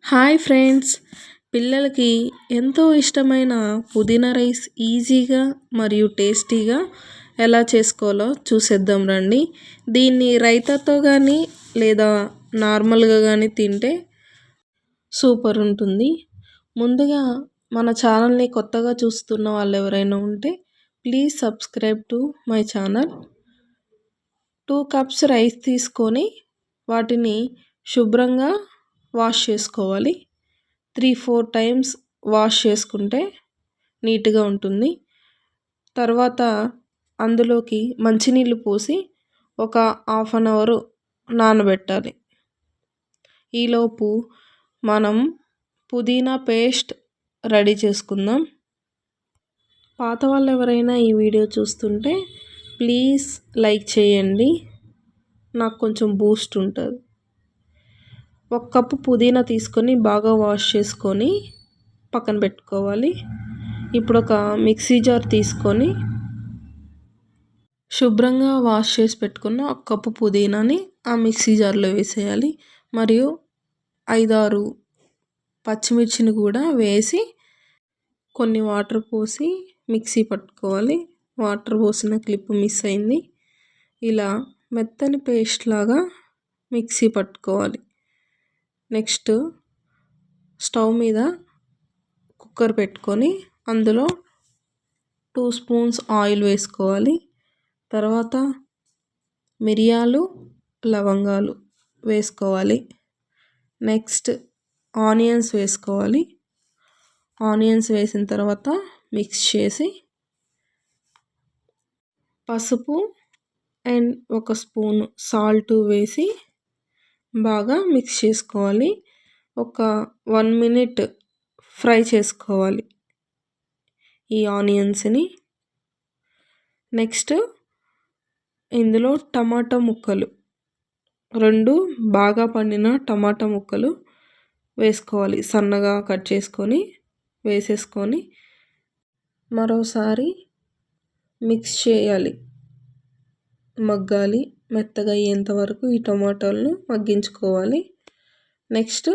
Hi friends, పిల్లలకి ఎంతో ఇష్టమైన పుదీనా రైస్ ఈజీగా మరియు టేస్టీగా ఎలా చేసుకోవాలో చూసేద్దాం రండి. దీన్ని రైతాతో కానీ లేదా నార్మల్గా కానీ తింటే సూపర్ ఉంటుంది. ముందుగా మన ఛానల్ని కొత్తగా చూస్తున్న వాళ్ళు ఎవరైనా ఉంటే please subscribe to my channel. 2 cups rice తీసుకొని వాటిని శుభ్రంగా వాష్ చేసుకోవాలి. 3-4 టైమ్స్ వాష్ చేసుకుంటే నీట్గా ఉంటుంది. తర్వాత అందులోకి మంచినీళ్ళు పోసి ఒక హాఫ్ అన్ అవర్ నానబెట్టాలి. ఈలోపు మనం పుదీనా పేస్ట్ రెడీ చేసుకుందాం. పాత వాళ్ళు ఎవరైనా ఈ వీడియో చూస్తుంటే ప్లీజ్ లైక్ చేయండి, నాకు కొంచెం బూస్ట్ ఉంటుంది. 1 కప్పు పుదీనా తీసుకొని బాగా వాష్ చేసుకొని పక్కన పెట్టుకోవాలి. ఇప్పుడు ఒక మిక్సీ జార్ తీసుకొని శుభ్రంగా వాష్ చేసి పెట్టుకున్న 1 కప్పు పుదీనాని ఆ మిక్సీ జార్లో వేసేయాలి. మరియు 5-6 పచ్చిమిర్చిని కూడా వేసి కొన్ని వాటర్ పోసి మిక్సీ పట్టుకోవాలి. వాటర్ పోసిన క్లిప్ మిస్ అయింది. ఇలా మెత్తని పేస్ట్ లాగా మిక్సీ పట్టుకోవాలి. నెక్స్ట్ స్టవ్ మీద కుక్కర్ పెట్టుకొని అందులో 2 స్పూన్స్ ఆయిల్ వేసుకోవాలి. తర్వాత మిరియాలు, లవంగాలు వేసుకోవాలి. నెక్స్ట్ ఆనియన్స్ వేసుకోవాలి. ఆనియన్స్ వేసిన తర్వాత మిక్స్ చేసి పసుపు అండ్ 1 స్పూన్ సాల్ట్ వేసి బాగా మిక్స్ చేసుకోవాలి. ఒక 1 మినిట్ ఫ్రై చేసుకోవాలి ఈ ఆనియన్స్ని. నెక్స్ట్ ఇందులో టమాటా ముక్కలు 2 బాగా పండిన టమాటా ముక్కలు వేసుకోవాలి. సన్నగా కట్ చేసుకొని వేసేసుకొని మరోసారి మిక్స్ చేయాలి. మగ్గాలి, మెత్తగా అయ్యేంత వరకు ఈ టమాటాలను మగ్గించుకోవాలి. నెక్స్ట్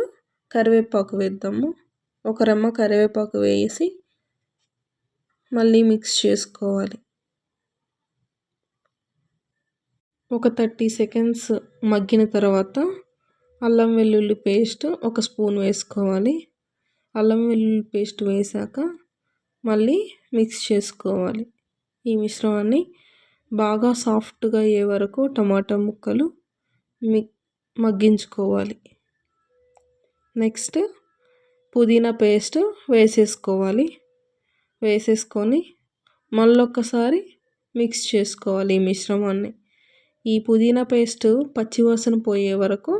కరివేపాకు వేద్దాము. 1 రెమ్మ కరివేపాకు వేసి మళ్ళీ మిక్స్ చేసుకోవాలి. ఒక 30 సెకండ్స్ మగ్గిన తర్వాత అల్లం వెల్లుల్లి పేస్ట్ 1 స్పూన్ వేసుకోవాలి. అల్లం వెల్లుల్లి పేస్ట్ వేసాక మళ్ళీ మిక్స్ చేసుకోవాలి. ఈ మిశ్రమాన్ని బాగా సాఫ్ట్గా అయ్యే వరకు టమాటా ముక్కలు మగ్గించుకోవాలి. నెక్స్ట్ పుదీనా పేస్ట్ వేసేసుకోవాలి. వేసేసుకొని మళ్ళొక్కసారి మిక్స్ చేసుకోవాలి ఈ మిశ్రమాన్ని. ఈ పుదీనా పేస్ట్ పచ్చివాసన పోయే వరకు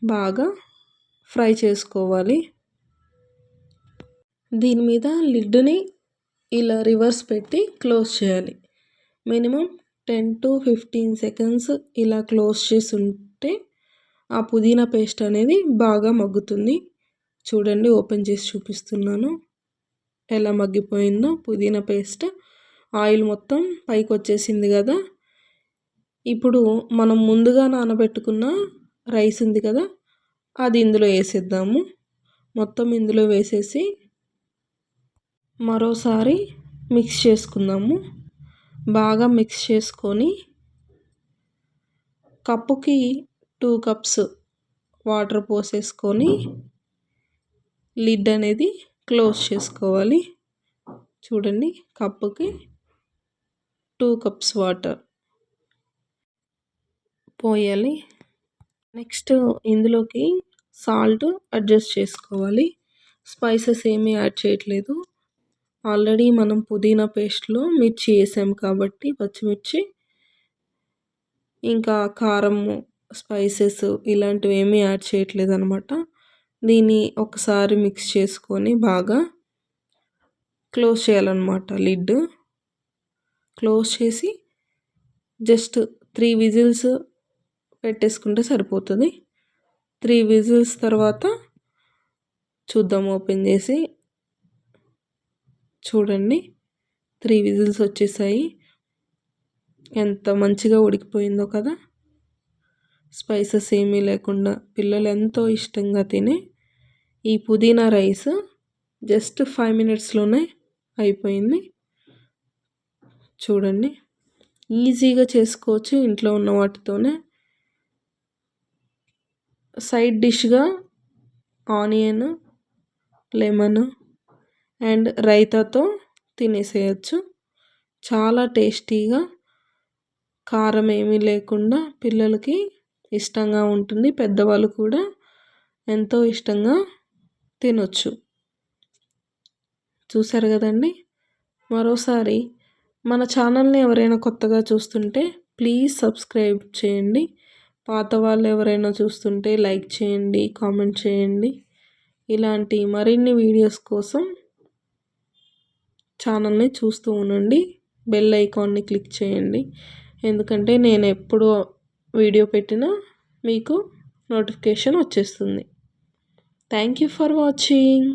బాగా ఫ్రై చేసుకోవాలి. దీని మీద లిడ్ని ఇలా రివర్స్ పెట్టి క్లోజ్ చేయాలి. మినిమం 10-15 సెకండ్స్ ఇలా క్లోజ్ చేసి ఉంటే ఆ పుదీనా పేస్ట్ అనేది బాగా మగ్గుతుంది. చూడండి, ఓపెన్ చేసి చూపిస్తున్నాను ఎలా మగ్గిపోయిందో పుదీనా పేస్ట్. ఆయిల్ మొత్తం పైకి వచ్చేసింది కదా. ఇప్పుడు మనం ముందుగా నానబెట్టుకున్న రైస్ ఉంది కదా, అది ఇందులో వేసేద్దాము. మొత్తం ఇందులో వేసేసి మరోసారి మిక్స్ చేసుకుందాము. బాగా మిక్స్ చేసుకొని కప్పుకి 2 కప్స్ వాటర్ పోసేసుకొని లిడ్ అనేది క్లోజ్ చేసుకోవాలి. చూడండి, కప్పుకి 2 కప్స్ వాటర్ పోయాలి. నెక్స్ట్ ఇందులోకి సాల్ట్ అడ్జస్ట్ చేసుకోవాలి. స్పైసెస్ ఏమీ యాడ్ చేయట్లేదు. ఆల్రెడీ మనం పుదీనా పేస్ట్లో మిర్చి వేసాం కాబట్టి పచ్చిమిర్చి, ఇంకా కారము, స్పైసెస్ ఇలాంటివి ఏమీ యాడ్ చేయట్లేదు అనమాట. దీన్ని ఒకసారి మిక్స్ చేసుకొని బాగా క్లోజ్ చేయాలన్నమాట. లిడ్ క్లోజ్ చేసి జస్ట్ 3 విజిల్స్ పెట్టేసుకుంటే సరిపోతుంది. 3 విజిల్స్ తర్వాత చూద్దాం ఓపెన్ చేసి. చూడండి, 3 విజిల్స్ వచ్చేసాయి. ఎంత మంచిగా ఉడికిపోయిందో కదా. స్పైసెస్ ఏమీ లేకుండా పిల్లలు ఎంతో ఇష్టంగా తినే ఈ పుదీనా రైస్ జస్ట్ 5 మినిట్స్లోనే అయిపోయింది. చూడండి, ఈజీగా చేసుకోవచ్చు ఇంట్లో ఉన్న వాటితోనే. సైడ్ డిష్గా ఆనియన్, లెమన్ అండ్ రైతాతో తినేసేయచ్చు. చాలా టేస్టీగా, కారం ఏమీ లేకుండా పిల్లలకి ఇష్టంగా ఉంటుంది. పెద్దవాళ్ళు కూడా ఎంతో ఇష్టంగా తినొచ్చు. చూసారు కదండి. మరోసారి మన ఛానల్ని ఎవరైనా కొత్తగా చూస్తుంటే ప్లీజ్ సబ్స్క్రైబ్ చేయండి. పాత వాళ్ళు ఎవరైనా చూస్తుంటే లైక్ చేయండి, కామెంట్ చేయండి. ఇలాంటి మరిన్ని వీడియోస్ కోసం ఛానల్ని చూస్తూ ఉండండి. బెల్ ఐకాన్ని క్లిక్ చేయండి. ఎందుకంటే నేను ఎప్పుడు వీడియో పెట్టినా మీకు నోటిఫికేషన్ వచ్చేస్తుంది. Thank you for watching.